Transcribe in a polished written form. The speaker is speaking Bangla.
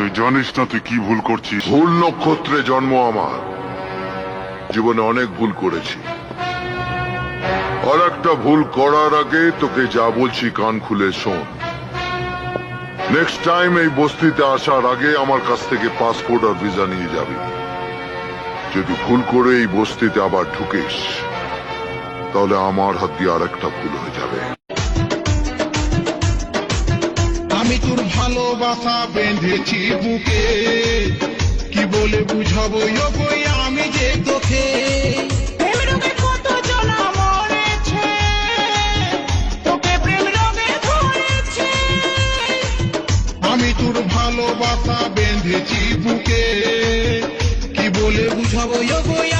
তুই জানিস না তুই কি ভুল করছিস। ভুল নক্ষত্রে জন্ম আমার, জীবনে অনেক ভুল করেছি। আর একটা ভুল করার আগে তোকে যা বলছি কান খুলে শোন। নেক্সট টাইম এই বস্তিতে আসার আগে আমার কাছ থেকে পাসপোর্ট আর ভিসা নিয়ে যাবি। যদি ভুল করে এই বস্তিতে আবার ঢুকিস তাহলে আমার হাত দিয়ে আর একটা ভুল হয়ে যাবে। আমি তোর ভালোবাসা বেঁধেছি বুকে, কি বলে বুঝাবো ওগোই আমি যে তোকে। প্রেম রোগে কত জনা মরেছে, তোকে প্রেম রোগে ধরেছে। আমি তোর ভালোবাসা বেঁধেছি বুকে, কি বলে বুঝাবো ওগোই